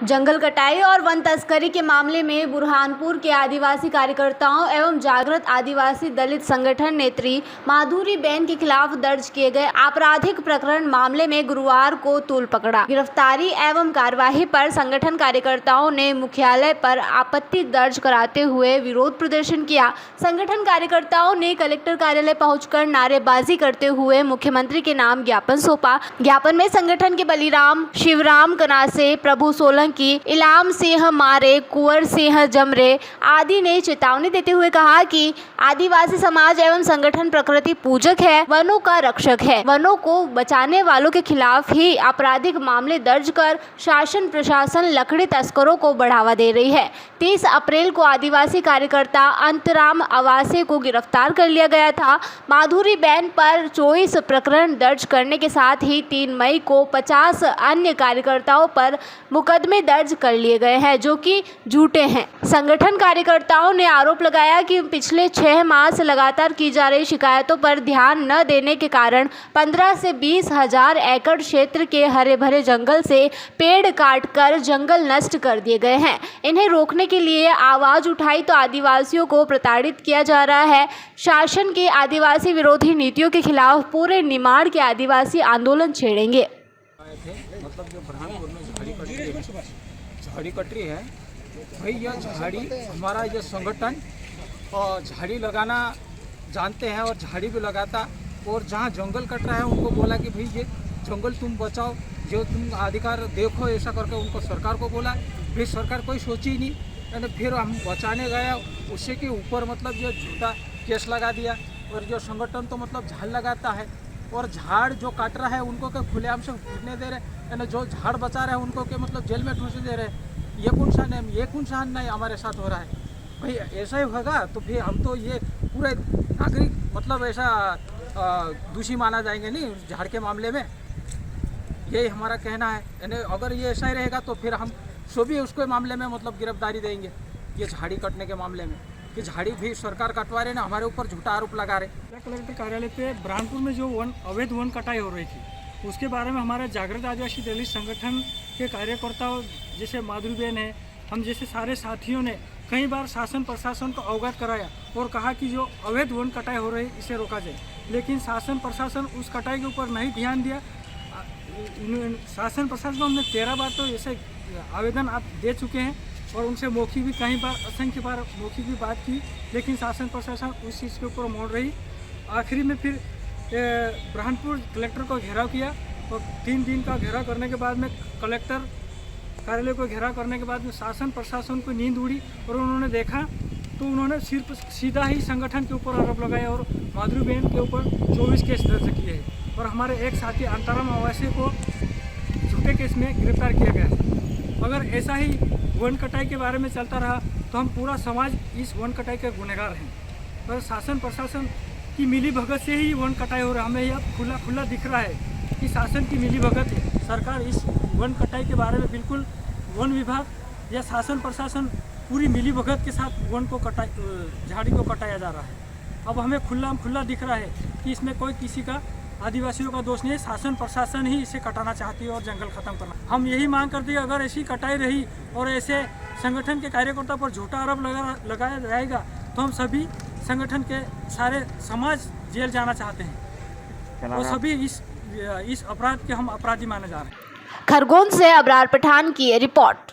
जंगल कटाई और वन तस्करी के मामले में बुरहानपुर के आदिवासी कार्यकर्ताओं एवं जागृत आदिवासी दलित संगठन नेत्री माधुरी बेन के खिलाफ दर्ज किए गए आपराधिक प्रकरण मामले में गुरुवार को तूल पकड़ा। गिरफ्तारी एवं कार्यवाही पर संगठन कार्यकर्ताओं ने मुख्यालय पर आपत्ति दर्ज कराते हुए विरोध प्रदर्शन किया। संगठन कार्यकर्ताओं ने कलेक्टर कार्यालय पहुंचकर नारेबाजी करते हुए मुख्यमंत्री के नाम ज्ञापन सौंपा। ज्ञापन में संगठन के बलिराम, शिवराम कनासे, प्रभु सोलंकी, इलाम सिंह मारे, कुंवर सिंह जमरे आदि ने चेतावनी देते हुए कहा कि आदिवासी समाज एवं संगठन प्रकृति पूजक है, वनों का रक्षक है। वनों को बचाने वालों के खिलाफ ही आपराधिक मामले दर्ज कर शासन प्रशासन लकड़ी तस्करों को बढ़ावा दे रही है। 30 अप्रैल को आदिवासी कार्यकर्ता अंतराम आवासे को गिरफ्तार कर लिया गया था। माधुरी बेन पर 24 प्रकरण दर्ज करने के साथ ही 3 मई को 50 अन्य कार्यकर्ताओं पर मुकदमे दर्ज कर लिए गए हैं, जो कि झूठे हैं। संगठन कार्यकर्ताओं ने आरोप लगाया कि पिछले 6 माह से लगातार की जा रही शिकायतों पर ध्यान न देने के कारण 15 से 20 हजार एकड़ क्षेत्र के हरे भरे जंगल से पेड़ काटकर जंगल नष्ट कर दिए गए हैं। इन्हें रोकने के लिए आवाज उठाई तो आदिवासियों को प्रताड़ित किया जा रहा है। शासन की आदिवासी विरोधी नीतियों के खिलाफ पूरे निमाड़ के आदिवासी आंदोलन छेड़ेंगे। मतलब जो बुरहानपुर में झाड़ी कटरी है भाई, यह झाड़ी हमारा जो संगठन और झाड़ी लगाना जानते हैं और झाड़ी भी लगाता, और जहाँ जंगल कट रहा है उनको बोला कि भाई ये जंगल तुम बचाओ, जो तुम अधिकार देखो, ऐसा करके उनको सरकार को बोला। फिर सरकार कोई सोची ही नहीं, यानी फिर हम बचाने गए, उससे के ऊपर मतलब ये झूठा केस लगा दिया। और जो संगठन तो मतलब झाड़ लगाता है और झाड़ जो काट रहा है उनको के खुलेआम से घूमने दे रहे, यानी जो झाड़ बचा रहे हैं उनको के मतलब जेल में ठूंसे दे रहे। ये कौन सा नहीं, ये कौन सा नहीं हमारे साथ हो रहा है भाई? ऐसा ही होगा तो फिर हम तो ये पूरे नागरिक मतलब ऐसा दोषी माना जाएंगे नहीं झाड़ के मामले में। यही हमारा कहना है, यानी अगर ये ऐसा ही रहेगा तो फिर हम सभी उसके मामले में मतलब गिरफ्तारी देंगे, ये झाड़ी कटने के मामले में, कि झाड़ी भी सरकार कटवा रहे ना, हमारे ऊपर झूठा आरोप लगा रहे। कलेक्टर कार्यालय पे बुरहानपुर में जो अवैध वन कटाई हो रही थी उसके बारे में हमारे जागृत आदिवासी दलित संगठन के कार्यकर्ताओं जैसे माधुरी बेन है, हम जैसे सारे साथियों ने कई बार शासन प्रशासन को अवगत कराया और कहा कि जो अवैध वन कटाई हो रही है इसे रोका जाए, लेकिन शासन प्रशासन उस कटाई के ऊपर नहीं ध्यान दिया। शासन प्रशासन को हमने 13 बार तो ऐसे आवेदन आप दे चुके हैं और उनसे मौखिक भी कई बार असंख्य बार मौखिक भी बात की, लेकिन शासन प्रशासन उस चीज़ के ऊपर मोड़ रही। आखिरी में फिर बुरहानपुर कलेक्टर को घेराव किया और 3 दिन का घेराव करने के बाद में कलेक्टर कार्यालय को घेराव करने के बाद में शासन प्रशासन को नींद उड़ी और उन्होंने देखा तो उन्होंने सिर्फ सीधा ही संगठन के ऊपर आरोप लगाया और माधुरी बेन के ऊपर 24 केस दर्ज किए हैं और हमारे एक साथी अंतराम आवासे को झूठे केस में गिरफ्तार किया गया है। अगर ऐसा ही वन कटाई के बारे में चलता रहा तो हम पूरा समाज इस वन कटाई के गुनहगार हैं। पर शासन प्रशासन की मिली भगत से ही वन कटाई हो रहा है। हमें यह खुला खुला दिख रहा है कि शासन की मिली भगत है। सरकार इस वन कटाई के बारे में बिल्कुल वन विभाग या शासन प्रशासन पूरी मिली भगत के साथ वन को झाड़ी को कटाया जा रहा है। अब हमें खुला दिख रहा है कि इसमें कोई किसी का आदिवासियों का दोष नहीं है, शासन प्रशासन ही इसे कटाना चाहती है और जंगल खत्म करना। हम यही मांग करते हैं अगर ऐसी कटाई रही और ऐसे संगठन के कार्यकर्ता पर झूठा आरोप लगाया जाएगा तो हम सभी संगठन के सारे समाज जेल जाना चाहते हैं और सभी इस अपराध के हम अपराधी माने जा रहे हैं। खरगोन से अबरार पठान की रिपोर्ट।